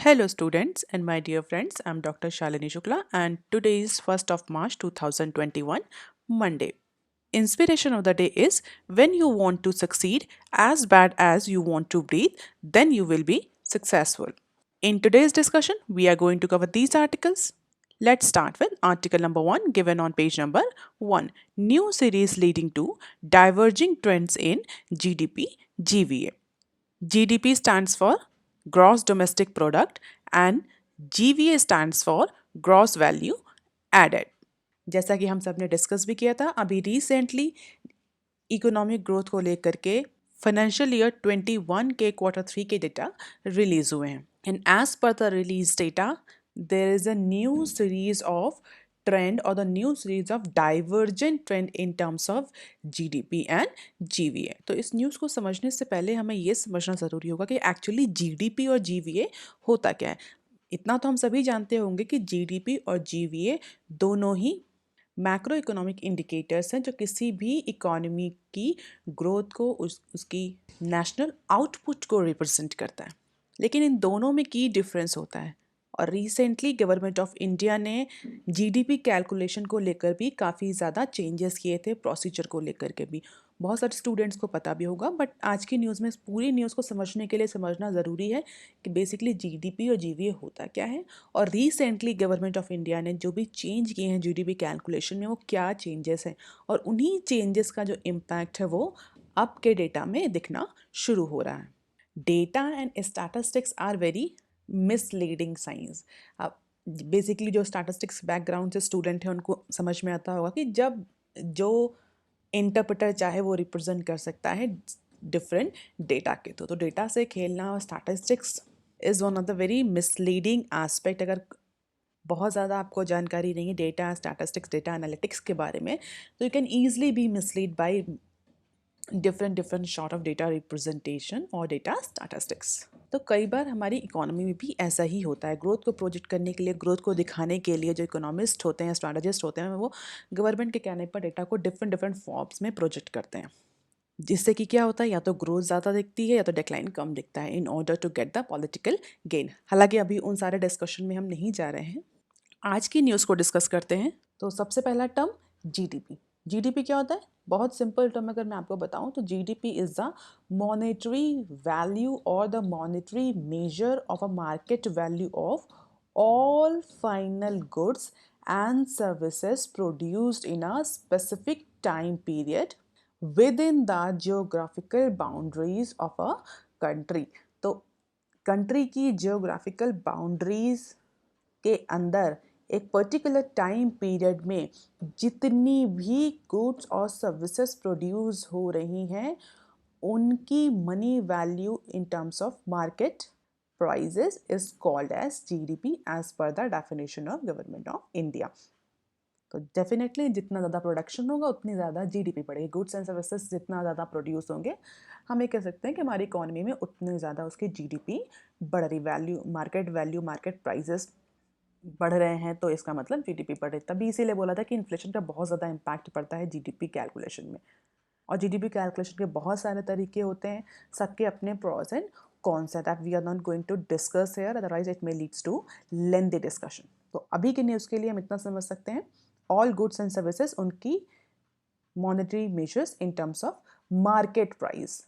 Hello students and my dear friends, I'm Dr. Shalini Shukla and today is 1st of March 2021, Monday. Inspiration of the day is when you want to succeed as bad as you want to breathe, then you will be successful. In today's discussion, we are going to cover these articles. Let's start with article number 1 given on page number 1. New series leading to diverging trends in GDP GVA. GDP stands for Gross Domestic Product and GVA stands for Gross Value Added. जैसा कि हम सब ने discuss भी किया था अभी recently economic growth को लेकर के फाइनेंशियल ईयर 21 के क्वार्टर 3 के डेटा रिलीज हुए हैं and as per the release data there is a new series of trend or the new series of divergent trend in terms of GDP and GVA. तो इस news को समझने से पहले हमें ये समझना ज़रूरी होगा कि एक्चुअली GDP और GVA होता क्या है. इतना तो हम सभी जानते होंगे कि GDP और GVA दोनों ही मैक्रो इकोनॉमिक इंडिकेटर्स हैं जो किसी भी इकोनॉमी की ग्रोथ को उसकी नेशनल आउटपुट को रिप्रेजेंट करता है. लेकिन इन दोनों में की डिफरेंस होता है और रिसेंटली गवर्नमेंट ऑफ इंडिया ने जीडीपी कैलकुलेशन को लेकर भी काफ़ी ज़्यादा चेंजेस किए थे, प्रोसीजर को लेकर के भी. बहुत सारे स्टूडेंट्स को पता भी होगा बट आज की न्यूज़ में पूरी न्यूज़ को समझने के लिए समझना ज़रूरी है कि बेसिकली जीडीपी और जीवीए होता क्या है और रिसेंटली गवर्नमेंट ऑफ इंडिया ने जो भी चेंज किए हैं जीडीपी कैलकुलेशन में वो क्या चेंजेस हैं और उन्हीं चेंजेस का जो इम्पैक्ट है वो अब के डेटा में दिखना शुरू हो रहा है. Data and statistics are very misleading science. अब बेसिकली जो स्टैटिस्टिक्स बैकग्राउंड से स्टूडेंट है उनको समझ में आता होगा कि जब जो इंटरप्रेटर चाहे वो रिप्रेजेंट कर सकता है डिफरेंट डेटा के तो डेटा से खेलना और statistics is one of the very misleading aspect. अगर बहुत ज़्यादा आपको जानकारी नहीं है डेटा स्टैटिस्टिक्स डेटा एनालिटिक्स के बारे में तो you can easily B mislead by different short of data representation और डेटा स्टैटिस्टिक्स. तो कई बार हमारी इकोनॉमी में भी ऐसा ही होता है. ग्रोथ को प्रोजेक्ट करने के लिए, ग्रोथ को दिखाने के लिए जो इकोनॉमिस्ट होते हैं, स्ट्रैटेजिस्ट होते हैं, वो गवर्नमेंट के कहने पर डेटा को डिफरेंट फॉर्म्स में प्रोजेक्ट करते हैं जिससे कि क्या होता है या तो ग्रोथ ज़्यादा दिखती है या तो डिक्लाइन कम दिखता है in order to get the political gain. हालांकि अभी उन सारे डिस्कशन में हम नहीं जा रहे हैं. आज की न्यूज़ को डिस्कस करते हैं. तो सबसे पहला टर्म जीडीपी. जीडीपी क्या होता है? बहुत सिंपल टर्म अगर मैं आपको बताऊं तो GDP is the monetary value और the monetary measure of a market value of all final goods and services produced in a specific time period within the geographical boundaries of a country. तो country की geographical boundaries के अंदर एक particular time period में जितनी भी goods और services produce हो रही हैं उनकी money value in terms of market prices is called as GDP as per the definition of government of India. तो डेफिनेटली जितना ज़्यादा प्रोडक्शन होगा उतनी ज़्यादा जीडीपी बढ़ेगी. गुड्स एंड सर्विसेज जितना ज़्यादा प्रोड्यूस होंगे हम ये कह सकते हैं कि हमारी इकोनॉमी में उतनी ज़्यादा उसकी जीडीपी बढ़ रही. वैल्यू मार्केट प्राइजेस बढ़ रहे हैं तो इसका मतलब जीडीपी बढ़ रही. तभी इसीलिए बोला था कि इन्फ्लेशन का बहुत ज़्यादा इम्पैक्ट पड़ता है जीडीपी कैलकुलेशन में. और जीडीपी कैलकुलेशन के बहुत सारे तरीके होते हैं, सबके अपने प्रॉस एंड कॉन्स हैं that we are not going to discuss here, otherwise it may leads to lengthy discussion. तो अभी के न्यूज़ के लिए हम इतना समझ सकते हैं ऑल गुड्स एंड सर्विसेज उनकी monetary measures in terms of market price.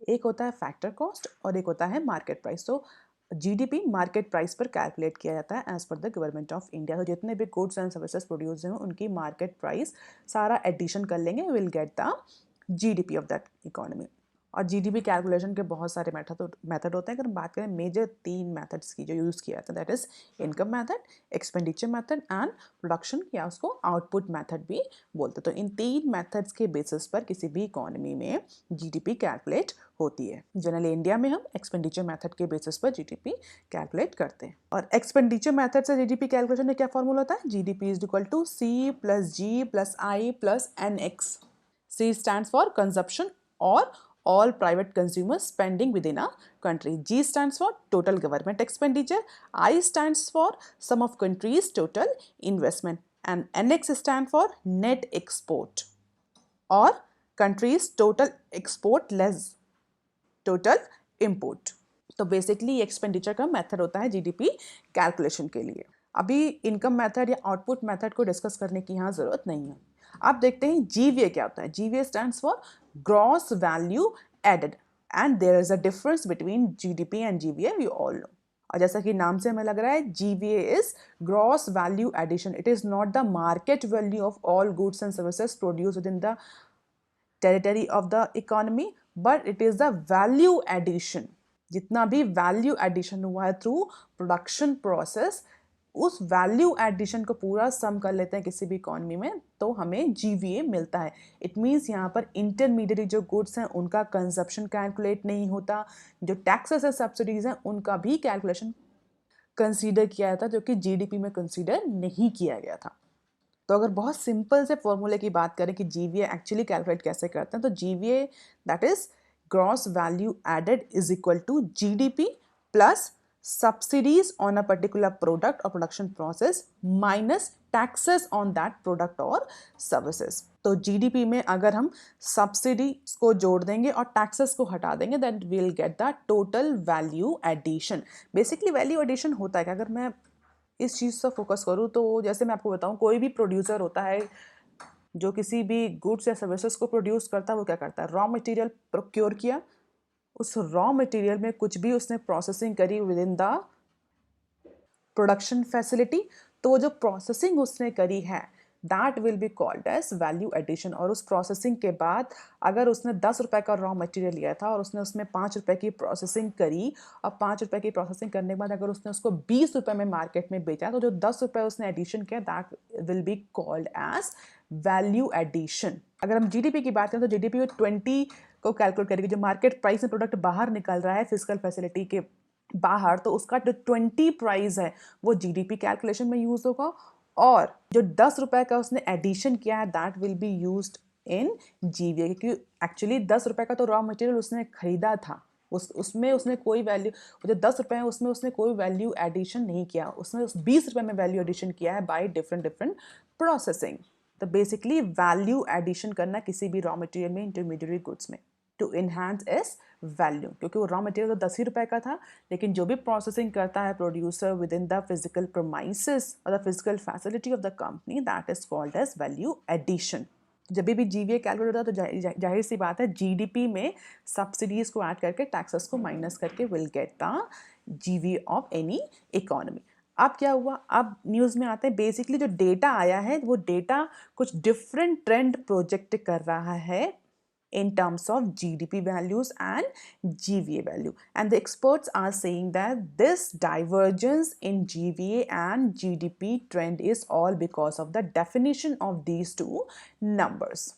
एक होता है फैक्टर कॉस्ट और एक होता है मार्केट प्राइस. तो जीडीपी मार्केट प्राइस पर कैलकुलेट किया जाता है as per the government of India. तो जितने भी गुड्स एंड सर्विसेज प्रोड्यूस हैं उनकी मार्केट प्राइस सारा एडिशन कर लेंगे, will get the GDP of that economy. और जीडीपी कैलकुलेशन के बहुत सारे मेथड होते हैं. अगर हम बात करें मेजर 3 मेथड्स की जो यूज़ किया जाता है that is income method, expenditure method and production या उसको आउटपुट मेथड भी बोलते हैं. तो इन 3 मेथड्स के बेसिस पर किसी भी इकोनॉमी में जीडीपी कैलकुलेट होती है. जनरली इंडिया में हम एक्सपेंडिचर मेथड के बेसिस पर जीडीपी कैलकुलेट करते हैं. और एक्सपेंडिचर मेथड से जीडीपी कैलकुलेशन में क्या फॉर्मूला होता है? GDP is equal to C plus G plus I plus N X. C stands for consumption or all private consumer spending within a country. G stands for total government expenditure. I stands for sum of countries' total investment. And NX stands for net export or countries' total export less total import. तो basically expenditure का method होता है GDP calculation के लिए। अभी income method या output method को discuss करने की यहाँ ज़रूरत नहीं है। अब देखते हैं जीवीए क्या होता है। GVA stands for gross value added and there is a difference between GDP and GVA, we all know. और जैसा कि नाम से हमें लग रहा है, GVA is gross value addition. It is not the market value of all goods and services produce within the territory of the economy, but it is the value addition. जितना भी वैल्यू एडिशन हुआ है through production process, उस value addition को पूरा सम कर लेते हैं किसी भी इकोनॉमी में, तो हमें जीवीए मिलता है। इट मीन्स यहाँ पर इंटरमीडिएट जो गुड्स हैं उनका कंजप्शन कैलकुलेट नहीं होता, जो टैक्सेस है सब्सिडीज हैं उनका भी कैलकुलेशन कंसीडर किया जाता, जो कि जीडीपी में कंसीडर नहीं किया गया था। तो अगर बहुत सिंपल से फॉर्मूले की बात करें कि जीवीए एक्चुअली कैलकुलेट कैसे करते हैं, तो GVA that is gross value added is equal to GDP plus subsidies on a particular product or production process minus taxes on that product or services। तो जीडीपी में अगर हम सब्सिडी को जोड़ देंगे और टैक्सेस को हटा देंगे, then we'll get the total value addition। Basically value addition होता है कि अगर मैं इस चीज़ से फोकस करूँ तो जैसे मैं आपको बताऊँ, कोई भी प्रोड्यूसर होता है जो किसी भी गुड्स या सर्विसेज को प्रोड्यूस करता है, वो क्या करता है, रॉ मटेरियल प्रोक्योर किया, उस रॉ मटेरियल में कुछ भी उसने प्रोसेसिंग करी within the production facility, तो वो जो प्रोसेसिंग उसने करी है that will be called as value addition. और उस प्रोसेसिंग के बाद अगर उसने 10 रुपये का रॉ मटेरियल लिया था और उसने उसमें 5 रुपये की प्रोसेसिंग करी, और 5 रुपये की प्रोसेसिंग करने के बाद अगर उसने उसको 20 रुपये में मार्केट में बेचा, तो जो 10 रुपये उसने एडिशन किया that will be called as value addition. अगर हम जीडीपी की बात करें तो जीडीपी में 20 को कैलकुलेट करेगी, जो मार्केट प्राइस में प्रोडक्ट बाहर निकल रहा है फिजिकल फैसिलिटी के बाहर, तो उसका जो 20 प्राइस है वो जीडीपी कैलकुलेशन में यूज होगा, और जो 10 रुपए का उसने एडिशन किया है that will be used in GVA, क्योंकि एक्चुअली 10 रुपए का तो रॉ मटेरियल उसने खरीदा था, उसमें उसने कोई वैल्यू, जो 10 रुपए है उसमें उसने कोई वैल्यू एडिशन नहीं किया, उसने उस 20 रुपए में वैल्यू एडिशन किया है बाय डिफरेंट डिफरेंट प्रोसेसिंग। तो बेसिकली वैल्यू एडिशन करना किसी भी रॉ मटेरियल में, इंटरमीडिएट गुड्स में, टू इनहांस इज वैल्यू, क्योंकि वो रॉ मटेरियल तो 10 ही रुपए का था, लेकिन जो भी प्रोसेसिंग करता है producer within the physical premises और the physical facility of the company, that is called as value addition. जब भी जीवीए कैलकुलेट होता है तो जाहिर सी बात है जीडीपी में सब्सिडीज को ऐड करके टैक्सेस को माइनस करके will get the GVA of any economy. अब क्या हुआ, अब न्यूज़ में आते हैं, बेसिकली जो डेटा आया है वो डेटा कुछ डिफरेंट ट्रेंड प्रोजेक्ट कर रहा है in terms of GDP values and GVA value, and the experts are saying that this divergence in GVA and GDP trend is all because of the definition of these two numbers।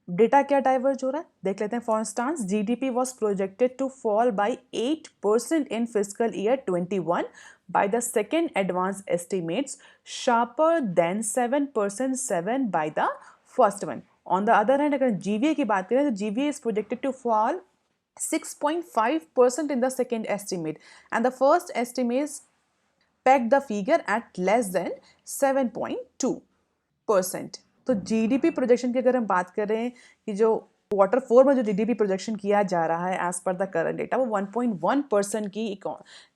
डेटा क्या diverge हो रहा है देख लेते हैं। For instance, GDP was projected to fall by 8% in physical year 21 by the second advance estimates, sharper than 7% by the first one। On the other hand, अगर GVA की बात करें तो GVA is projected to fall 6.5% in the second estimate, and the first estimates peg the figure at less than 7.2%। तो GDP projection की अगर हम बात करें कि जो क्वार्टर 4 में जो जीडीपी प्रोजेक्शन किया जा रहा है as per the current data, वो 1.1% की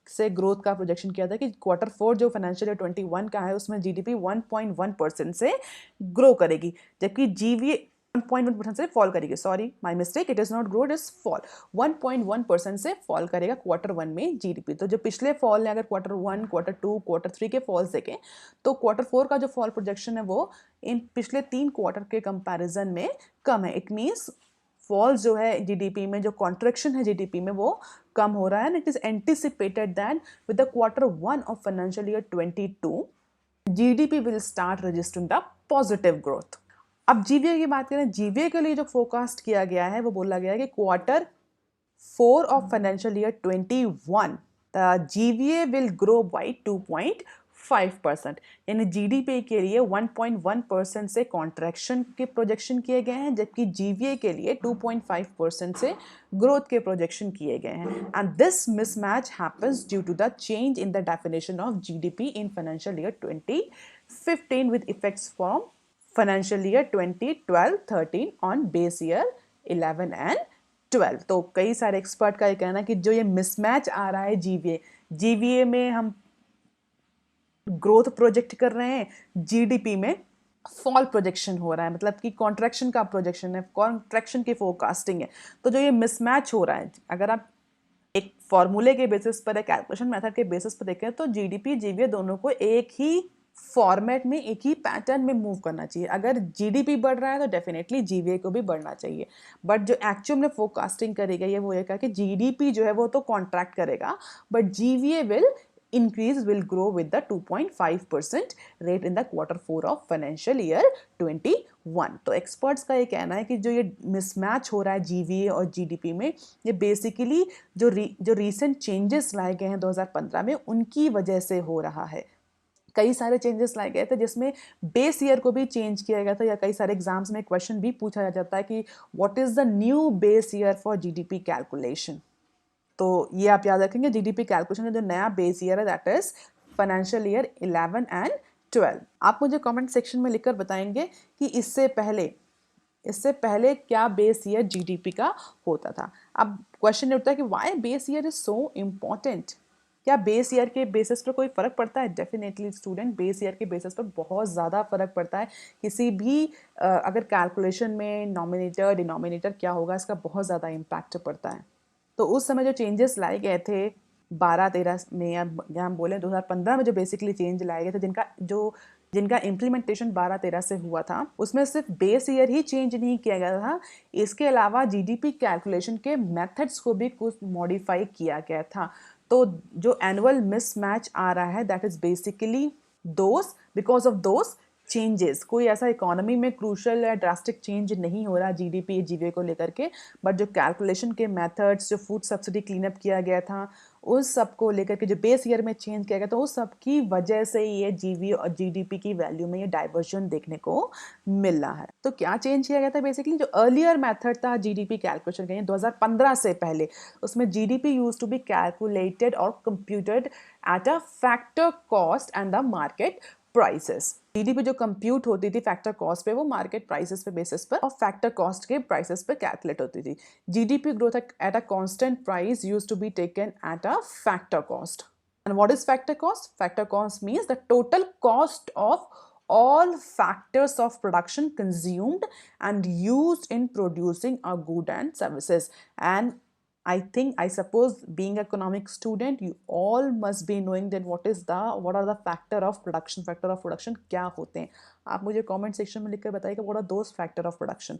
से ग्रोथ का प्रोजेक्शन किया था कि क्वार्टर 4 जो फाइनेंशियल ईयर 21 का है उसमें जीडीपी 1.1% से ग्रो करेगी, जबकि जीवीए 1.1% से फॉल करेगी। Sorry, my mistake, it is not grow, it is fall. 1.1% से फॉल करेगा क्वार्टर 1 में जीडीपी। तो जो पिछले फॉल है, अगर क्वार्टर 1, क्वार्टर 2, क्वार्टर 3 के फॉल्स देखें तो क्वार्टर 4 का जो फॉल प्रोजेक्शन है वो इन पिछले 3 क्वार्टर के कंपैरिजन में कम है। इट मीन्स फॉल्स जो है जीडीपी में, जो कॉन्ट्रैक्शन है जीडीपी में, वो कम हो रहा है। And it is anticipated that with the quarter 1 of financial year 22 GDP will start registering the positive growth. अब जीवीए की बात करें, जीवीए के लिए जो फोरकास्ट किया गया है वो बोला गया है कि quarter 4 of financial year 21 the GVA will grow by 2.5%, यानी जीडीपी के लिए 1.1% से कॉन्ट्रैक्शन के प्रोजेक्शन किए गए हैं, जबकि जीवीए के लिए 2.5% से ग्रोथ के प्रोजेक्शन किए गए हैं। And this mismatch happens due to the change in the definition of GDP in financial year 2015 with effects from financial year 2012-13 on base year 11 and 12। तो कई सारे एक्सपर्ट का ये कहना है कि जो ये मिसमैच आ रहा है जीवीए में हम ग्रोथ प्रोजेक्ट कर रहे हैं, जीडीपी में फॉल प्रोजेक्शन हो रहा है, मतलब कि कॉन्ट्रैक्शन का प्रोजेक्शन है, कॉन्ट्रैक्शन की फोरकास्टिंग है। तो जो ये मिसमैच हो रहा है, अगर आप एक फॉर्मूले के बेसिस पर, एक कैलकुलेशन मेथड के बेसिस पर देखें तो जीडीपी जीवीए दोनों को एक ही फॉर्मेट में, एक ही पैटर्न में मूव करना चाहिए। अगर जीडीपी बढ़ रहा है तो डेफिनेटली जीवीए को भी बढ़ना चाहिए, बट जो एक्चुअल में फोरकास्टिंग करी गई है वो ये कहा कि जीडीपी जो है वो तो कॉन्ट्रैक्ट करेगा, but GVA will grow with the 2.5% rate in the quarter 4 of financial year 21। तो एक्सपर्ट्स का ये कहना है कि जो ये मिसमैच हो रहा है जीवीए और जीडीपी में, ये बेसिकली जो रीसेंट चेंजेस लाए गए हैं 2015 में उनकी वजह से हो रहा है। कई सारे चेंजेस लाए गए थे जिसमें बेस ईयर को भी चेंज किया गया था, या कई सारे एग्जाम्स में क्वेश्चन भी पूछा जाता है कि what is the new base year for GDP calculation. तो ये आप याद रखेंगे, जीडीपी कैलकुलेशन का जो नया बेस ईयर है that is financial year 11 and 12। आप मुझे कमेंट सेक्शन में लिखकर बताएंगे कि इससे पहले क्या बेस ईयर जीडीपी का होता था। अब क्वेश्चन उठता है कि why base year is so important. क्या बेस ईयर के बेसिस पर कोई फ़र्क पड़ता है? डेफिनेटली स्टूडेंट, बेस ईयर के बेसिस पर बहुत ज़्यादा फ़र्क पड़ता है। किसी भी अगर कैलकुलेशन में नॉमिनेटर डिनोमिनेटर क्या होगा, इसका बहुत ज़्यादा इम्पैक्ट पड़ता है। तो उस समय जो चेंजेस लाए गए थे 12-13 में, या हम बोले 2015 में जो बेसिकली चेंज लाए गए थे, जिनका इम्प्लीमेंटेशन 12-13 से हुआ था, उसमें सिर्फ बेस ईयर ही चेंज नहीं किया गया था, इसके अलावा जीडीपी कैलकुलेशन के मेथड्स को भी कुछ मॉडिफाई किया गया था। तो जो एनुअल मिसमैच आ रहा है that is basically because of those changes. कोई ऐसा इकोनॉमी में क्रूशल या ड्रास्टिक चेंज नहीं हो रहा जीडीपी जीवीए को लेकर के, बट जो कैलकुलेशन के मेथड्स, जो फूड सब्सिडी क्लीन अप किया गया था, उस सब को लेकर के जो बेस ईयर में चेंज किया गया था, उस सब की वजह से ये जीवीए और जीडीपी की वैल्यू में ये डाइवर्जन देखने को मिल रहा है। तो क्या चेंज किया गया था? बेसिकली जो अर्लियर मेथड था जीडीपी कैलकुलेशन का 2015 से पहले, उसमें GDP used to be calculated और computed at a factor cost and the market prices. GDP जो कंप्यूट होती थी फैक्टर कॉस्ट पे, वो मार्केट प्राइसेस पे बेसिस पर और फैक्टर कॉस्ट के प्राइसेस पे कैलकुलेट होती थी। GDP growth at a constant price used to be taken at a factor cost. And what is factor cost? Factor cost means the total cost of all factors of production consumed and used in producing a good and services. And I suppose being an economic student, you all must be knowing that what are the factor of production क्या होते हैं। आप मुझे comment section में लिखकर बताइएगा what are those factor of production।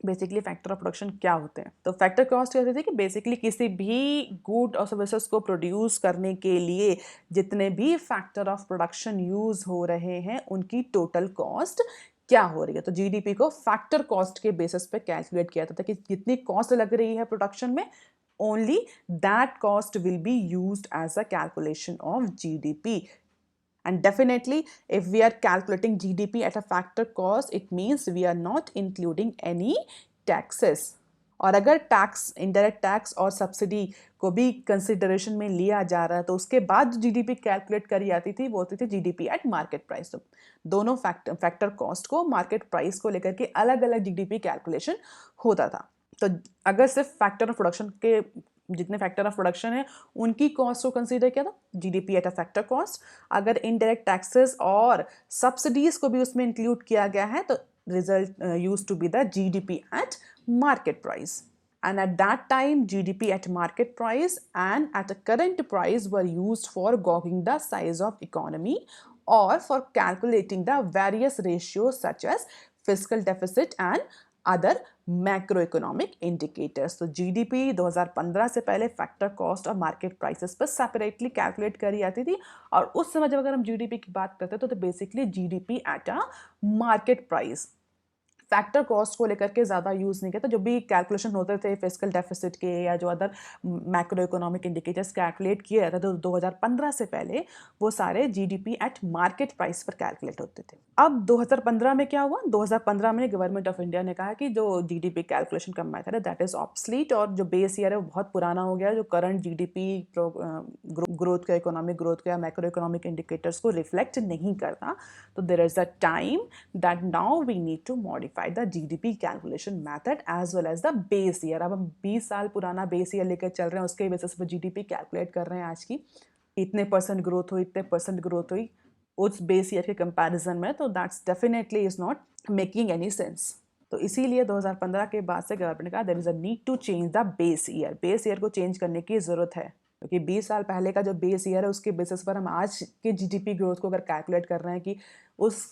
Basically factor of production क्या होते हैं? तो फैक्टर कॉस्ट कहते थे कि बेसिकली किसी भी गुड और सर्विसेज को प्रोड्यूस करने के लिए जितने भी फैक्टर ऑफ प्रोडक्शन यूज हो रहे हैं उनकी टोटल कॉस्ट क्या हो रही है। तो जीडीपी को फैक्टर कॉस्ट के बेसिस पे कैलकुलेट किया जाता था कि जितनी कॉस्ट लग रही है प्रोडक्शन में, only that cost will be used as a calculation of GDP. And definitely, if we are calculating GDP at a factor cost, it means we are not including any taxes. और अगर tax, indirect tax और subsidy को भी consideration में लिया जा रहा है तो उसके बाद जो जीडीपी कैलकुलेट करी जाती थी वो होती थी जीडीपी एट मार्केट प्राइस। तो दोनों फैक्टर कॉस्ट को, मार्केट प्राइस को लेकर के अलग अलग जीडीपी कैलकुलेशन होता था। तो अगर सिर्फ फैक्टर ऑफ प्रोडक्शन के जितने फैक्टर ऑफ प्रोडक्शन है उनकी कॉस्ट को कंसीडर किया था GDP at a factor cost, अगर इनडायरेक्ट टैक्सेस और सब्सिडीज को भी उसमें इंक्लूड किया गया है तो result used to be the GDP at market price. And at that time, GDP at market price and at a current price were used for gauging the size of economy or for calculating the various ratios such as fiscal deficit and other macro economic indicators. तो GDP 2015 से पहले factor cost और market prices पर separately calculate करी जाती थी, और उस समय जब अगर हम जीडीपी की बात करते तो basically GDP at a market price, factor cost को लेकर के ज़्यादा यूज़ नहीं किया था। जो भी कैलकुलेशन होते थे फिस्कल डेफिसिट के या जो other macro economic indicators calculate किए जाते थे तो 2015 से पहले वो सारे जीडीपी एट मार्केट प्राइस पर कैलकुलेट होते थे। अब 2015 में क्या हुआ? 2015 में गवर्नमेंट ऑफ इंडिया ने कहा कि जो जीडीपी कैलकुलेशन का मेथड है दैट इज ऑब्सलीट, और जो बेस ईयर है वो बहुत पुराना हो गया, जो करंट जीडीपी ग्रोथ का, इकोनॉमिक ग्रोथ का या मैक्रो इकोनॉमिक इंडिकेटर्स को रिफ्लेक्ट नहीं करता। तो there is a time that now we need to modify modified the GDP calculation method as well as the base year. अब हम 20 साल पुराना बेस ईयर लेकर चल रहे हैं, उसके बेसिस पर GDP कैलकुलेट कर रहे हैं आज की, इतने परसेंट ग्रोथ हुई, इतने परसेंट ग्रोथ हुई उस बेस ईयर के कंपैरिजन में, तो that's definitely is not making any sense. तो इसीलिए 2015 के बाद से गवर्नमेंट ने कहा there is a need to change the base year, base year को चेंज करने की ज़रूरत है, क्योंकि 20 साल पहले का जो बेस ईयर है उसके बेसिस पर हम आज के GDP ग्रोथ को अगर कैलकुलेट कर रहे हैं कि उस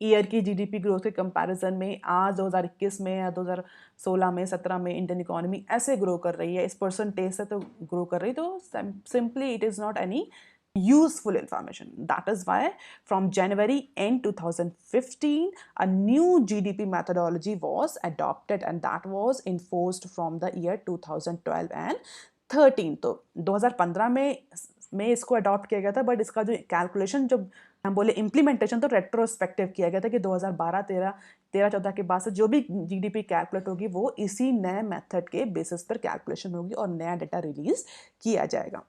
ईयर की GDP ग्रोथ के कंपैरिजन में आज 2021 में या 2016 में 17 में इंडियन इकोनॉमी ऐसे ग्रो कर रही है, इस परसेंटेज से तो ग्रो कर रही, तो simply it is not any useful information. That is why from January end 2015 a new GDP methodology was adopted and that was enforced from the year 2012 and 13. तो 2015 में इसको अडॉप्ट किया गया था, बट इसका जो कैलकुलेशन, जब हम बोले इम्प्लीमेंटेशन, तो रेट्रोस्पेक्टिव किया गया था कि 2012-13 के बाद से जो भी GDP कैलकुलेट होगी वो इसी नए मेथड के बेसिस पर कैलकुलेशन होगी और नया डेटा रिलीज किया जाएगा।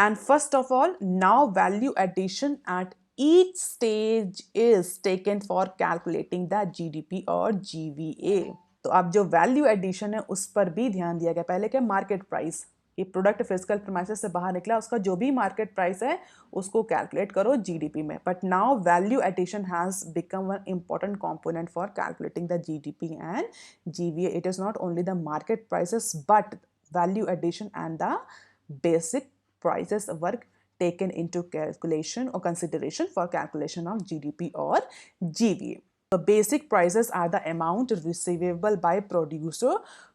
And first of all, now value addition at each stage is taken for calculating the GDP और GVA. तो अब जो वैल्यू एडिशन है उस पर भी ध्यान दिया गया। पहले क्या, मार्केट प्राइस, ये प्रोडक्ट फिजिकल प्रीमाइसेस से बाहर निकला, उसका जो भी मार्केट प्राइस है उसको कैलकुलेट करो GDP में। But now value addition has become one important component for calculating the GDP and GVA. It is not only the market prices but value addition and the basic prices were taken into calculation or consideration for calculation of GDP or GVA. The basic prices are the amount receivable by producer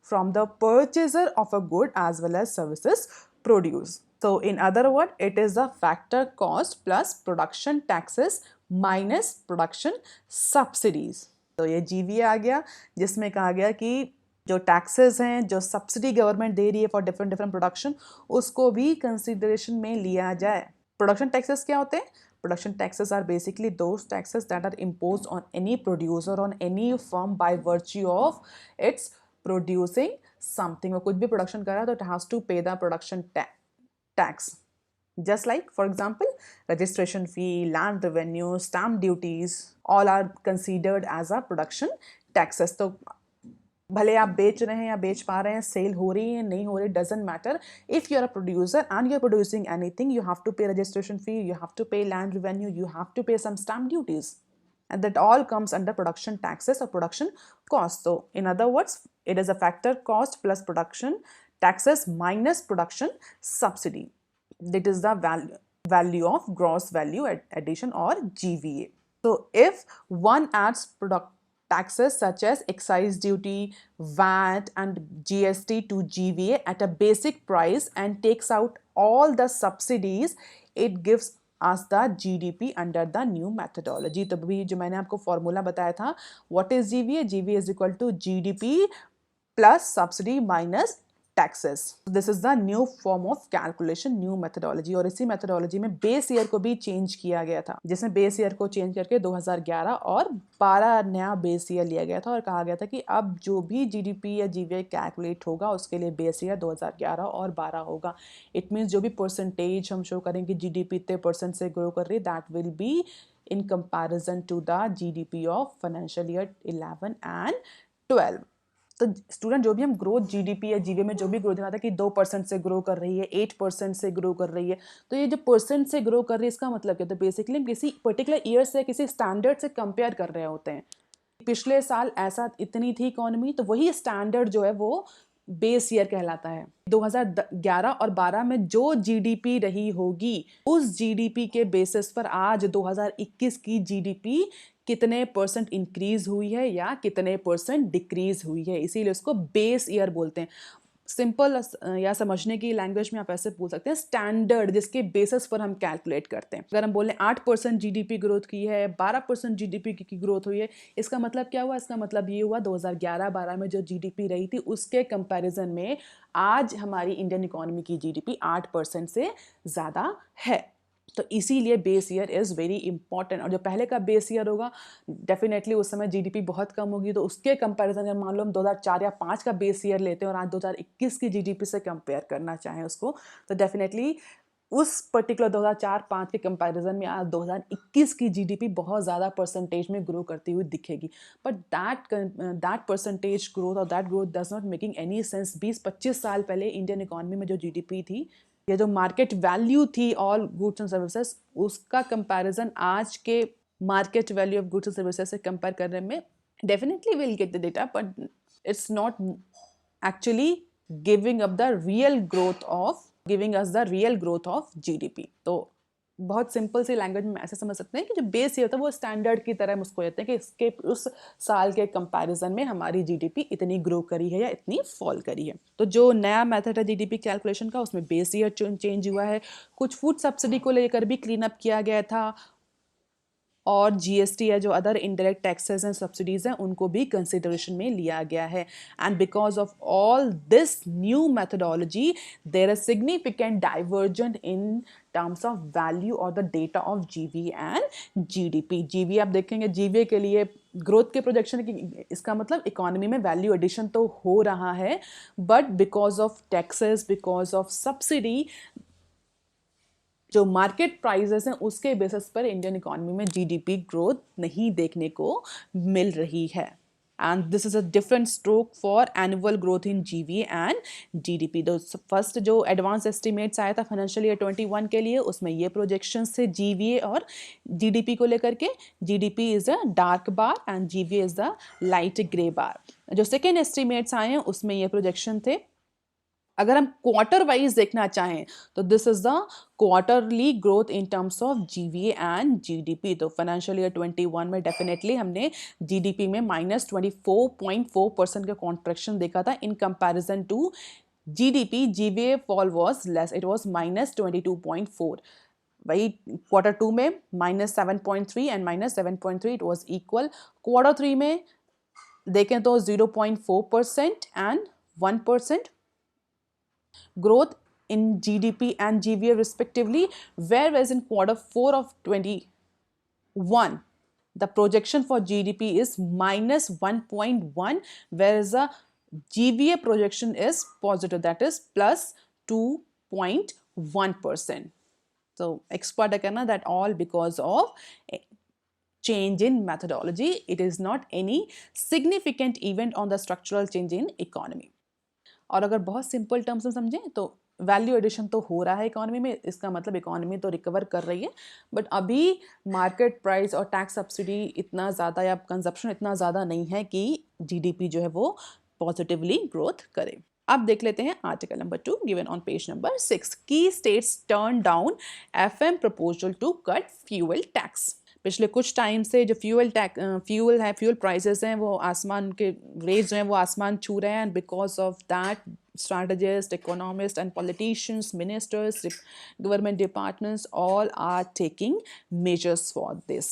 from the purchaser of a good as well as services produced. So in other words, it is the factor cost plus production taxes minus production subsidies. तो ये GVA आ गया, जिसमें कहा गया कि जो taxes हैं, जो सब्सिडी गवर्नमेंट दे रही है फॉर डिफरेंट प्रोडक्शन, उसको भी कंसिडरेशन में लिया जाए। प्रोडक्शन टैक्सेस क्या होते हैं? Production taxes are basically those taxes that are imposed on any producer on any firm by virtue of its producing something. वो कुछ भी प्रोडक्शन कर रहा है तो it has to pay the production tax. Just like, for example, registration fee, land revenue, stamp duties, all are considered as a production taxes. तो भले आप बेच रहे हैं या बेच पा रहे हैं, सेल हो रही है नहीं हो रही, doesn't matter. If you are a producer and you are producing anything, you have to pay registration fee, you have to pay land revenue, you have to pay some stamp duties, and that all comes under production taxes or production cost. So in other words, it is a factor cost plus production taxes minus production subsidy. That is the value of gross value addition or GVA. So if one adds product taxes such as excise duty, VAT and GST to GVA at a basic price and takes out all the subsidies, it gives us the GDP under the new methodology. तो भी जो मैंने आपको formula बताया था, what is GVA? GVA is equal to GDP plus subsidy minus taxes. This is the new form of calculation, new methodology. और इसी methodology में बेस ईयर को भी चेंज किया गया था, जिसमें बेस ईयर को चेंज करके 2011 और 12 नया बेस ईयर लिया गया था और कहा गया था कि अब जो भी GDP या GVA कैलकुलेट होगा उसके लिए बेस ईयर 2011 और 12 होगा। इट मीन्स जो भी परसेंटेज हम शो करेंगे GDP इतने परसेंट से ग्रो कर रही है, that will B in comparison to the GDP of financial year 11 and 12. तो स्टूडेंट जो भी हम ग्रोथ GDP या GVA में जो भी ग्रोथ दिखाता है कि 2% से ग्रो कर रही है, 8% से ग्रो कर रही है, तो ये जो परसेंट से ग्रो कर रही है इसका मतलब क्या? तो बेसिकली हम किसी पर्टिकुलर ईयर से किसी स्टैंडर्ड से कंपेयर कर रहे होते हैं। पिछले साल ऐसा इतनी थी इकोनॉमी, तो वही स्टैंडर्ड जो है वो बेस ईयर कहलाता है। 2011 और 12 में जो GDP रही होगी उस GDP के बेसिस पर आज 2021 की GDP कितने परसेंट इंक्रीज हुई है या कितने परसेंट डिक्रीज हुई है, इसीलिए उसको बेस ईयर बोलते हैं। सिंपल या समझने की लैंग्वेज में आप ऐसे बोल सकते हैं, स्टैंडर्ड जिसके बेसिस पर हम कैलकुलेट करते हैं। अगर हम बोलें 8% GDP ग्रोथ की है, 12% GDP की ग्रोथ हुई है, इसका मतलब क्या हुआ? इसका मतलब ये हुआ 2011-12 में जो GDP रही थी उसके कंपैरिजन में आज हमारी इंडियन इकोनॉमी की GDP 8% से ज़्यादा है। तो इसीलिए base year is very important. और जो पहले का बेस ईयर होगा डेफिनेटली उस समय GDP बहुत कम होगी, तो उसके कंपैरिजन में मान लो हम 2004 या 2005 का बेस ईयर लेते हैं और आज 2021 की GDP से कंपेयर करना चाहें उसको, तो डेफिनेटली उस पर्टिकुलर 2004-5 के कंपैरिजन में आज 2021 की जीडीपी बहुत ज़्यादा परसेंटेज में ग्रो करती हुई दिखेगी, बट दैट परसेंटेज ग्रोथ और that growth does not making any sense. 20-25 साल पहले इंडियन इकोनॉमी में जो जीडीपी थी या जो मार्केट वैल्यू थी ऑल गुड्स एंड सर्विसेज, उसका कंपैरिजन आज के market value of goods and services से कंपेयर करने में definitely will get the data, but it's not actually giving up the real growth of giving us the real growth of GDP। तो बहुत simple सी language में ऐसे समझ सकते हैं कि जो बेस ये होता है वो स्टैंडर्ड की तरह हम उसको कहते हैं कि इसके उस साल के कंपैरिजन में हमारी जीडीपी इतनी ग्रो करी है या इतनी फॉल करी है। तो जो नया मेथड है जीडीपी कैलकुलेशन का, उसमें बेस ईयर चेंज हुआ है, कुछ फूड सब्सिडी को लेकर भी क्लीन अप किया गया था, और जीएसटी या जो other indirect taxes and subsidies हैं उनको भी कंसिडरेशन में लिया गया है। And because of all this new methodology there is significant divergent in terms of value और the data of GV and GDP. GV आप देखेंगे, जीवी के लिए ग्रोथ के प्रोजेक्शन की, इसका मतलब इकोनॉमी में वैल्यू एडिशन तो हो रहा है, but because of taxes, because of subsidy, जो मार्केट प्राइसेस हैं उसके बेसिस पर इंडियन इकोनॉमी में जीडीपी ग्रोथ नहीं देखने को मिल रही है। And this is a different stroke for annual growth in जीवी एंड जीडीपी। तो फर्स्ट जो एडवांस एस्टिमेट्स आया था फाइनेंशियल ईयर 21 के लिए, उसमें ये प्रोजेक्शंस थे जीवीए और जीडीपी को लेकर के। GDP is a dark bar and GVA is the light grey bar. जो सेकेंड एस्टिमेट्स आए हैं उसमें ये प्रोजेक्शन थे। अगर हम क्वार्टर वाइज देखना चाहें तो this is the quarterly growth in terms of GVA and GDP. तो फाइनेंशियल ईयर 21 में डेफिनेटली हमने जीडीपी में -24.4% का कॉन्ट्रैक्शन देखा था in comparison to GDP. GVA fall was less, it was -22.4। वही क्वार्टर 2 में -7.3 and -7.3 it was equal. Quarter 3 में देखें तो 0.4% and 1% growth in GDP and GVA respectively, whereas in quarter 4 of 21 the projection for GDP is -1.1, whereas the GVA projection is positive, that is +2.1%. So expert कहना that all because of change in methodology, it is not any significant event on the structural change in economy। और अगर बहुत simple terms में समझें तो value addition तो हो रहा है इकोनॉमी में, इसका मतलब इकोनॉमी तो रिकवर कर रही है, बट अभी मार्केट प्राइस और टैक्स सब्सिडी इतना ज़्यादा या कंजप्शन इतना ज़्यादा नहीं है कि जीडीपी जो है वो पॉजिटिवली ग्रोथ करे। अब देख लेते हैं article number 2 given on page number 6। Key states turn down FM proposal to cut fuel tax. पिछले कुछ टाइम से जो फ्यूल प्राइसेस हैं वो आसमान के रेट्स जो हैं वो आसमान छू रहे हैं, and because of that strategists, economists and politicians, ministers, government departments all are taking measures for this।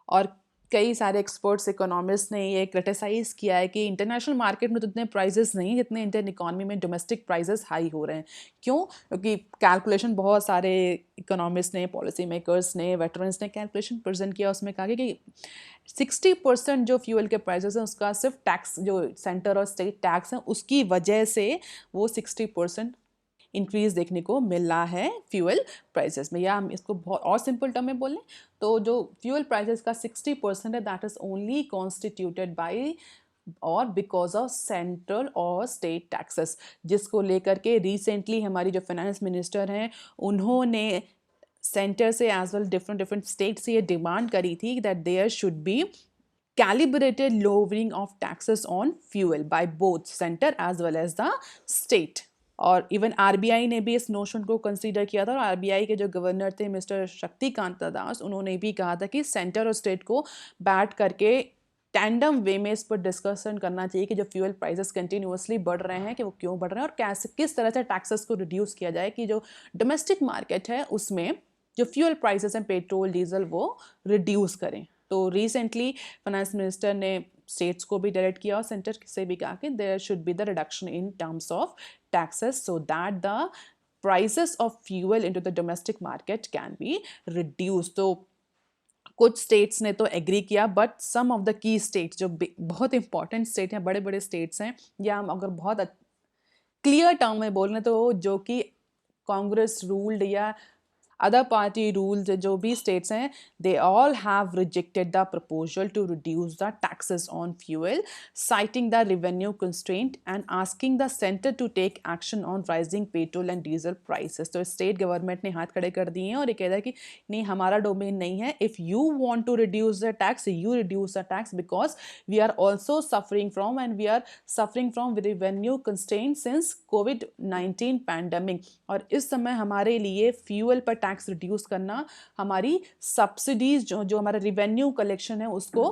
और कई सारे एक्सपर्ट्स इकोनॉमिस्ट ने ये क्रिटिसाइज़ किया है कि इंटरनेशनल मार्केट में तो इतने प्राइजेस नहीं जितने इंडियन इकोनॉमी में डोमेस्टिक प्राइजेस हाई हो रहे हैं। क्यों? क्योंकि कैलकुलेशन बहुत सारे इकोनॉमिस्ट ने, पॉलिसी मेकर्स ने, वेटरन्स ने कैलकुलेशन प्रेजेंट किया, उसमें कहा कि 60% जो फ्यूल के प्राइजेस हैं उसका सिर्फ टैक्स, जो सेंटर और स्टेट टैक्स हैं उसकी वजह से वो 60% इंक्रीज देखने को मिल रहा है फ्यूल प्राइसेस में। या हम इसको बहुत और सिंपल टर्म में बोलें तो जो फ्यूल प्राइसेस का 60% है that is only constituted by और बिकॉज ऑफ सेंट्रल और स्टेट टैक्सेस, जिसको लेकर के रिसेंटली हमारी जो फाइनेंस मिनिस्टर हैं उन्होंने सेंटर से एज वेल डिफरेंट स्टेट से ये डिमांड करी थी that there should be calibrated lowering of taxes on fuel by both center as well as the state। और इवन आरबीआई ने भी इस नोशन को कंसीडर किया था, और आरबीआई के जो गवर्नर थे मिस्टर शक्तिकांत दास, उन्होंने भी कहा था कि सेंटर और स्टेट को बैठ करके टैंडम वे में इस पर डिस्कशन करना चाहिए कि जो फ्यूल प्राइसेस कंटिन्यूअसली बढ़ रहे हैं कि वो क्यों बढ़ रहे हैं और कैसे किस तरह से टैक्सेस को रिड्यूस किया जाए कि जो डोमेस्टिक मार्केट है उसमें जो फ्यूल प्राइसेस हैं पेट्रोल डीजल वो रिड्यूस करें। तो रिसेंटली फाइनेंस मिनिस्टर ने स्टेट्स को भी डायरेक्ट किया और सेंटर से भी कहा कि there should be the reduction in terms of taxes so that the prices of fuel into the domestic market can be reduce. तो कुछ स्टेट्स ने तो एग्री किया, but some of the key states जो बहुत इंपॉर्टेंट स्टेट हैं, बड़े states हैं, या हम अगर बहुत क्लियर टर्म में बोल रहे हैं तो जो कि कांग्रेस रूल्ड या other party rules जो भी states हैं, they all have rejected the proposal to reduce the taxes on fuel, citing the revenue constraint and asking the center to take action on rising petrol and diesel prices. तो state government ने हाथ खड़े कर दिए हैं और ये कह रहा है कि नहीं, हमारा डोमेन नहीं है. If you want to reduce the tax, you reduce the tax, because we are also suffering from revenue constraint since COVID-19 pandemic. और इस समय हमारे लिए फ्यूल पर टैक्स रिड्यूस करना हमारी सब्सिडीज जो हमारा रिवेन्यू कलेक्शन है उसको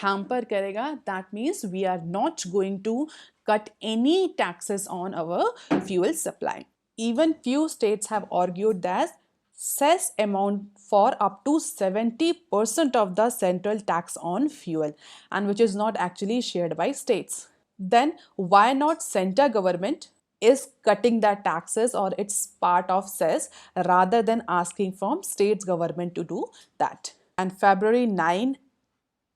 हैम्पर करेगा. That means we are not going to cut any taxes on our fuel supply. Even few states have argued that cess amount for up to 70% of the central tax on fuel, and which is not actually shared by states. Then why not center government is cutting the taxes or it's part of cess rather than asking from states government to do that? And February 9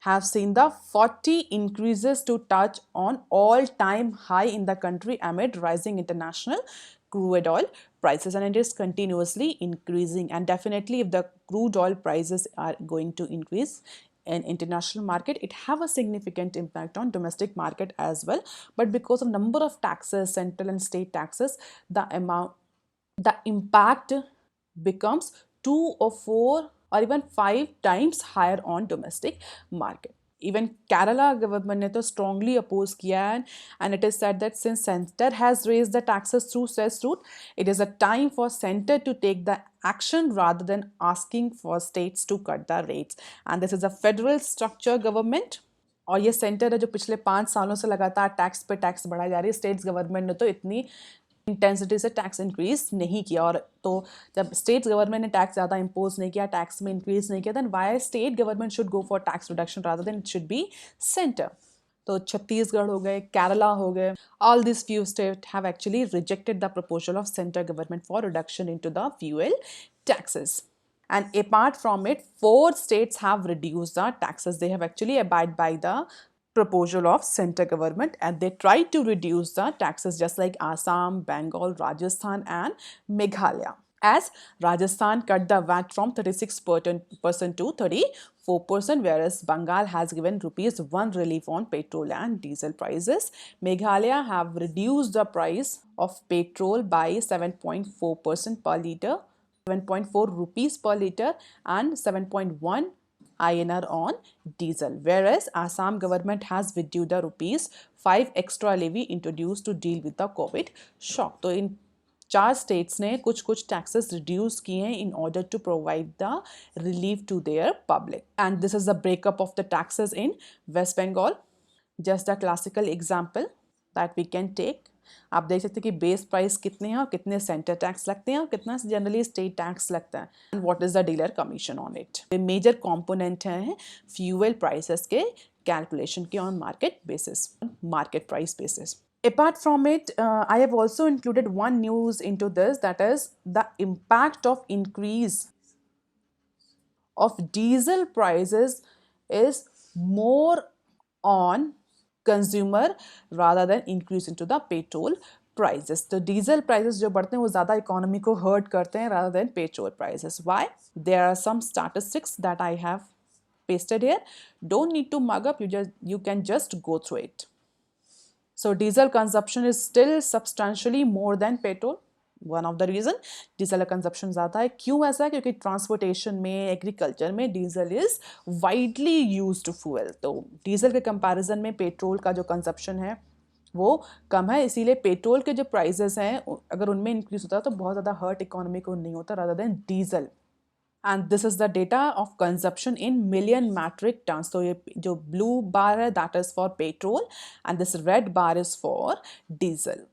have seen the 40 increases to touch on all-time high in the country amid rising international crude oil prices, and it is continuously increasing. And definitely if the crude oil prices are going to increase in international market, it have a significant impact on domestic market as well. But because of number of taxes, central and state taxes, the impact becomes 2 or 4 or even 5 times higher on domestic market. Even Kerala government ने तो strongly oppose किया है, and it is said that since center has raised the taxes through cess route, it is a time for center to take the action rather than asking for states to cut the rates. And this is a federal structure government, और ये centre है जो पिछले 5 सालों से लगातार tax पे tax बढ़ाई जा रही है. स्टेट्स गवर्नमेंट ने तो इतनी इंटेंसिटी से टैक्स इंक्रीज नहीं किया, और तो जब स्टेट गवर्नमेंट ने टैक्स ज़्यादा इंपोज नहीं किया, टैक्स में इंक्रीज नहीं किया, then why state government should go for tax reduction rather than it should be centre. तो छत्तीसगढ़ हो गए, केरला हो गए, all these few states have actually rejected the proposal of center government for reduction into the fuel taxes. And apart from it, 4 states have reduced the taxes. They have actually abided by the proposal of center government, and they tried to reduce the taxes just like Assam, Bengal, Rajasthan and Meghalaya. As Rajasthan cut the VAT from 36% to 34%, whereas Bengal has given ₹1 relief on petrol and diesel prices. Meghalaya have reduced the price of petrol by 7.4% per litre, 7.4 rupees per litre, and 7.1 INR on diesel, whereas Assam government has withdrew the ₹5 extra levy introduced to deal with the COVID shock. तो इन 4 states ने कुछ taxes reduce किए हैं in order to provide the relief to their public. And this is the breakup of the taxes in West Bengal. Just a classical example that we can take. आप देख सकते हैं कि base price कितने हैं और कितने सेंटर टैक्स लगते हैं और कितना जनरली स्टेट टैक्स लगता है, and what is the dealer commission on it. Major component हैं फ्यूल प्राइसेस के कैलकुलेशन के on market basis, market price basis. Apart from it, I have also included one news into this, that is the impact of increase of diesel prices is more on consumer rather than increase into the petrol prices. तो diesel prices जो बढ़ते हैं वो ज़्यादा economy को hurt करते हैं rather than petrol prices. Why? There are some statistics that I have pasted here. Don't need to mug up. You can just go through it. So diesel consumption is still substantially more than petrol. One of the reason diesel का consumption ज़्यादा है. क्यों ऐसा है? क्योंकि transportation में, agriculture में diesel is widely used fuel. तो डीजल के कंपैरिजन में पेट्रोल का जो कंजप्शन है वो कम है, इसीलिए पेट्रोल के जो प्राइसेस हैं अगर उनमें इंक्रीज होता है तो बहुत ज़्यादा हर्ट इकोनॉमी को नहीं होता rather than diesel. And this is the data of consumption in million metric tons. So ये जो blue bar है that is for petrol and this red bar is for diesel.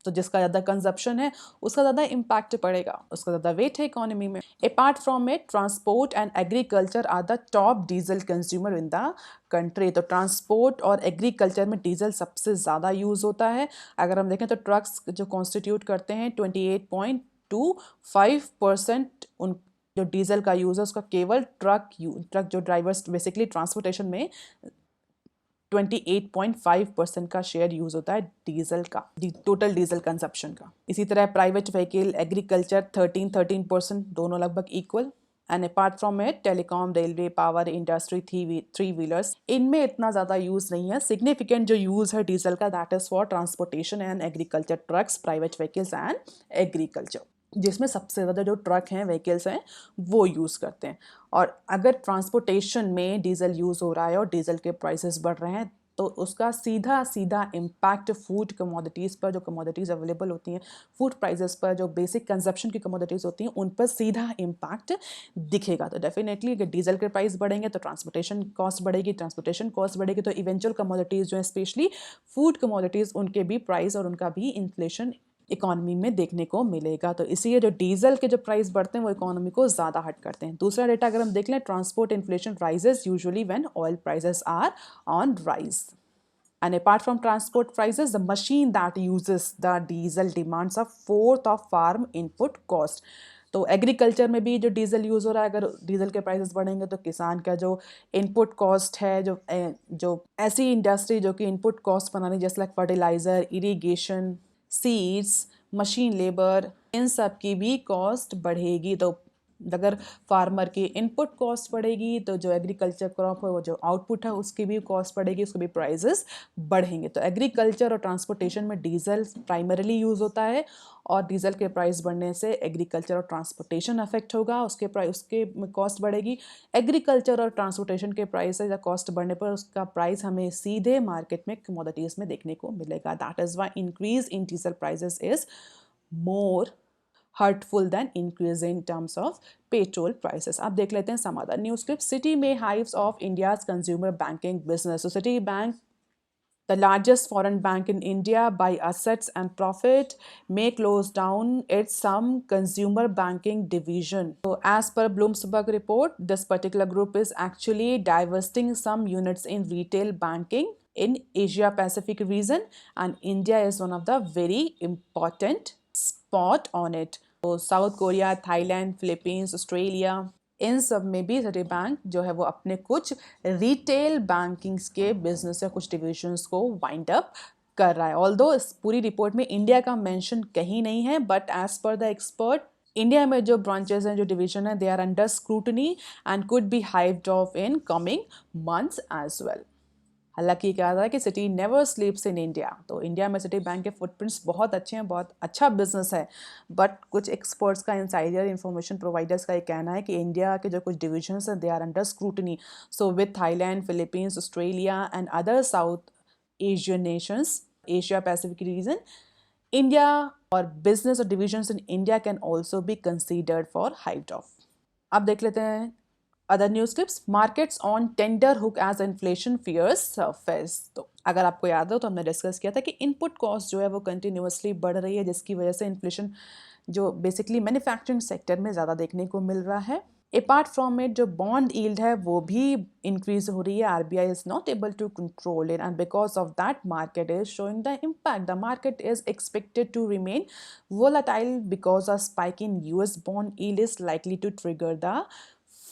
तो जिसका ज़्यादा कंजप्शन है उसका ज़्यादा इम्पैक्ट पड़ेगा, उसका ज़्यादा वेट है इकोनॉमी में. Apart from it, transport and agriculture are the top diesel consumer in the country. तो ट्रांसपोर्ट और एग्रीकल्चर में डीजल सबसे ज़्यादा यूज़ होता है. अगर हम देखें तो ट्रक्स जो कॉन्स्टिट्यूट करते हैं 28.25% उन जो डीजल का यूज़ है उसका केवल ट्रक जो ड्राइवर्स बेसिकली ट्रांसपोर्टेशन में 28.5% का शेयर यूज होता है डीजल का, टोटल डीजल कंजप्शन का। इसी तरह प्राइवेट व्हीकल, एग्रीकल्चर 13% दोनों लगभग equal. And apart from it telecom, railway, power industry, three wheelers, इनमें इतना ज़्यादा यूज़ नहीं है। सिग्निफिकेंट जो यूज़ है डीजल का that is for transportation and agriculture, trucks, private vehicles and agriculture, जिसमें सबसे ज़्यादा जो ट्रक हैं, व्हीकल्स हैं, वो यूज़ करते हैं। और अगर ट्रांसपोर्टेशन में डीजल यूज़ हो रहा है और डीजल के प्राइसेस बढ़ रहे हैं तो उसका सीधा सीधा इम्पैक्ट फूड कमोडिटीज़ पर, जो कमोडिटीज़ अवेलेबल होती हैं, फूड प्राइसेस पर, जो बेसिक कंजप्शन की कमोडिटीज़ होती हैं, उन पर सीधा इम्पैक्ट दिखेगा। तो डेफिनेटली अगर डीजल के प्राइस बढ़ेंगे तो ट्रांसपोर्टेशन कॉस्ट बढ़ेगी, ट्रांसपोर्टेशन कॉस्ट बढ़ेगी तो इवेंचुअल कमोडिटीज़ जो हैं, स्पेशली फूड कमोडिटीज़, उनके भी प्राइस और उनका भी इन्फ्लेशन इकोनॉमी में देखने को मिलेगा। तो इसीलिए जो डीजल के जो प्राइस बढ़ते हैं वो इकोनॉमी को ज़्यादा हर्ट करते हैं। दूसरा डेटा अगर हम देख लें, transport inflation rises usually when oil prices are on rise. And apart from transport prices, the machine that uses the diesel demands a fourth of farm input cost. तो एग्रीकल्चर में भी जो डीजल यूज़ हो रहा है, अगर diesel के prices बढ़ेंगे तो किसान का जो इनपुट कॉस्ट है, जो ऐसी इंडस्ट्री जो कि इनपुट कॉस्ट बनानी, जैसे like fertiliser, irrigation, seeds, machine labour, इन सब की भी कॉस्ट बढ़ेगी। तो अगर फार्मर की इनपुट कॉस्ट बढ़ेगी तो जो एग्रीकल्चर क्रॉप है, वो जो आउटपुट है, उसकी भी कॉस्ट बढ़ेगी, उसके भी प्राइसेस बढ़ेंगे। तो एग्रीकल्चर और ट्रांसपोर्टेशन में डीजल प्राइमरीली यूज़ होता है और डीजल के प्राइस बढ़ने से एग्रीकल्चर और ट्रांसपोर्टेशन अफेक्ट होगा, उसके कॉस्ट बढ़ेगी। एग्रीकल्चर और ट्रांसपोर्टेशन के प्राइस या कॉस्ट बढ़ने पर उसका प्राइस हमें सीधे मार्केट में कमोडिटीज़ में देखने को मिलेगा। That is why increase in diesel prices is more hurtful than increase in terms of petrol prices. अब देख लेते हैं some other news clips. Citi may hives of India's consumer banking business. So Citibank, the largest foreign bank in India by assets and profit, may close down its some consumer banking division. So as per Bloomberg report, this particular group is actually divesting some units in retail banking in Asia Pacific region, and India is one of the very important spot on it. तो South Korea, Thailand, Philippines, Australia, इन सब में भी city bank जो है वो अपने कुछ रिटेल बैंकिंग्स के बिजनेस या कुछ डिविजन्स को वाइंड अप कर रहा है। ऑल्दो इस पूरी रिपोर्ट में इंडिया का मेंशन कहीं नहीं है, but as per the expert, India में जो ब्रांचेस हैं, जो डिवीजन है, they are under scrutiny and could be hived off in coming months as well. हालांकि क्या था कि Citi never sleeps in India, तो इंडिया में सिटी बैंक के फुटप्रिंट्स बहुत अच्छे हैं, बहुत अच्छा बिजनेस है, बट कुछ एक्सपर्ट्स का, इनसाइडर इंफॉर्मेशन प्रोवाइडर्स का ये कहना है कि इंडिया के जो कुछ डिविजन्स हैं, they are under scrutiny. So with Thailand, Philippines, Australia and other South Asian nations, Asia Pacific region, India और बिजनेस और divisions in India can also be considered for hived off. अब देख लेते हैं other news clips. Markets on tender hook as inflation fears surface. तो अगर आपको याद हो तो हमने डिस्कस किया था कि इनपुट कॉस्ट जो है वो कंटिन्यूसली बढ़ रही है, जिसकी वजह से इन्फ्लेशन जो बेसिकली मैन्युफैक्चरिंग सेक्टर में ज़्यादा देखने को मिल रहा है। अपार्ट फ्रॉम इट जो बॉन्ड यील्ड है वो भी इंक्रीज हो रही है। RBI is not able to control it and because of that market is showing the impact. The market is expected to remain volatile because a spike in US bond yield is likely to trigger the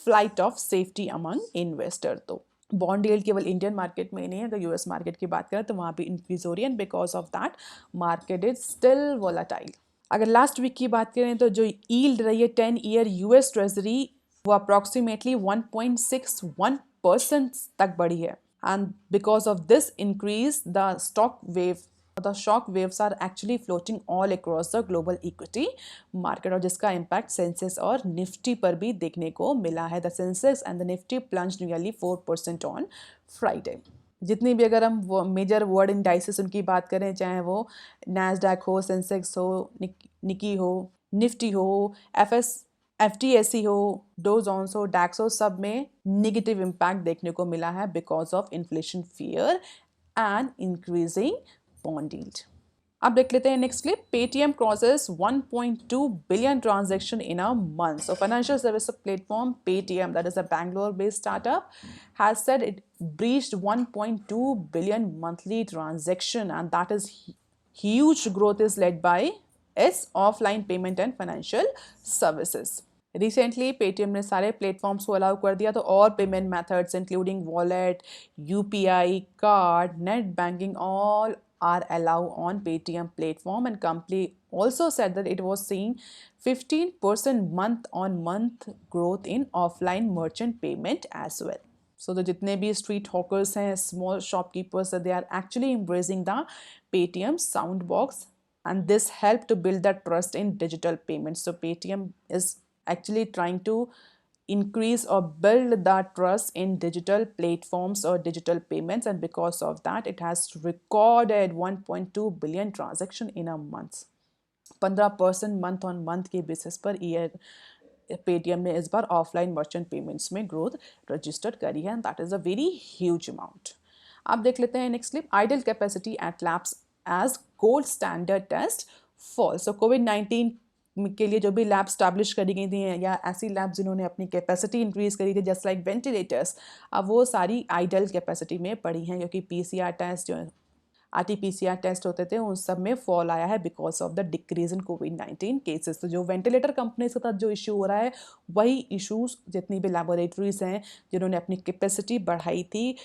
flight of safety among investor. तो bond yield केवल Indian market में ही नहीं है, अगर US market की बात करें तो वहाँ भी इंक्रीज हो रही है and because of that market is still volatile. अगर लास्ट वीक की बात करें तो जो यील्ड रही है 10 ईयर यूएस ट्रेजरी, वो अप्रॉक्सीमेटली 1.61% तक बढ़ी है। And because of this increase the shock waves are actually floating all across the global equity market, और जिसका इम्पैक्ट सेंसेक्स और निफ्टी पर भी देखने को मिला है। The Sensex and the Nifty plunged nearly 4% on Friday. जितनी भी अगर हम वो मेजर वर्ल्ड इंडाइसेस उनकी बात करें, चाहे वो नैस्डैक हो, सेंसेक्स हो, निकी हो, निफ्टी हो, FTSE हो, डो जोन्स हो, डैक्स हो, सब में निगेटिव इम्पैक्ट देखने को मिला है because of inflation fear and increasing bond yield. अब देख लेते हैं next clip. Paytm crosses 1.2 billion transaction in a month. So financial service platform Paytm, that is a Bangalore-based startup, has said it breached 1.2 billion monthly transaction, and that is huge growth is led by its offline payment and financial services. Recently Paytm ने सारे platforms को allow कर दिया, तो और payment methods including wallet, UPI, card, net banking, all are allowed on Paytm platform, and company also said that it was seeing 15% month on month growth in offline merchant payment as well. So the जितने भी street hawkers हैं, small shopkeepers, they are actually embracing the Paytm soundbox, and this helped to build that trust in digital payments. So Paytm is actually trying to increase or build that trust in digital platforms or digital payments, and because of that it has recorded 1.2 billion transaction in a month. 15% month on month के basis पर year Paytm ने इस बार offline merchant payments में growth register करी है, and that is a very huge amount. आप देख लेते हैं next clip. Idle capacity at labs as gold standard test fall. So कोविड-19 के लिए जो भी लैब स्टैब्लिश करी गई थी या ऐसी लैब जिन्होंने अपनी कैपेसिटी इंक्रीज करी थी जस्ट लाइक वेंटिलेटर्स, अब वो सारी आइडल कैपेसिटी में पड़ी हैं, क्योंकि पीसीआर टेस्ट जो आरटीपीसीआर टेस्ट होते थे उन सब में फॉल आया है because of the decrease in covid cases. तो जो वेंटिलेटर कंपनीज के साथ जो इशू हो रहा है वही इशूज जितनी भी लेबोरेटरीज हैं जिन्होंने अपनी कैपेसिटी बढ़ाई थी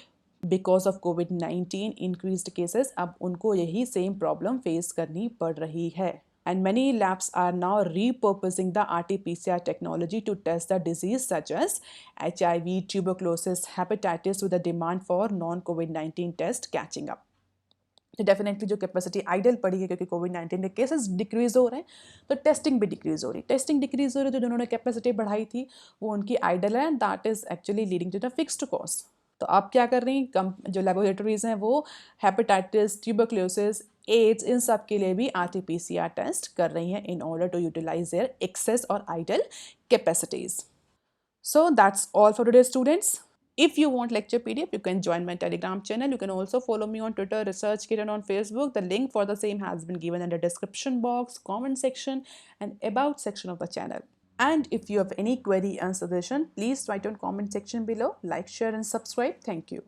because of covid increased cases, अब उनको यही सेम प्रॉब्लम फेस करनी पड़ रही है. And many labs are now repurposing the RT-PCR technology to test the disease such as HIV, tuberculosis, hepatitis, with the demand for non-COVID-19 test catching up. तो definitely जो capacity idol पड़ी है क्योंकि कोविड-19 के केसेस डिक्रीज हो रहे हैं, तो टेस्टिंग भी डिक्रीज हो रही है. टेस्टिंग डिक्रीज हो रही है तो जिन्होंने कैपेसिटी बढ़ाई थी वो उनकी आइडल है, and that is actually leading to the fixed cost. तो आप क्या कर रही हैं, जो लेबोरेटरीज हैं वो हेपेटाइटिस, ट्यूबरक्लोसिस, एड्स, इन सब के लिए भी आरटी-पीसीआर टेस्ट कर रही हैं in order to utilise their excess और idle capacities. So that's all for today, students. If you want lecture PDF, you can join my Telegram channel. You can also follow me on Twitter, ResearchKit, and on Facebook. The link for the same has been given in the description box, comment section, and about section of the channel. And if you have any query and suggestion, please write on comment section below. Like, share, and subscribe. Thank you.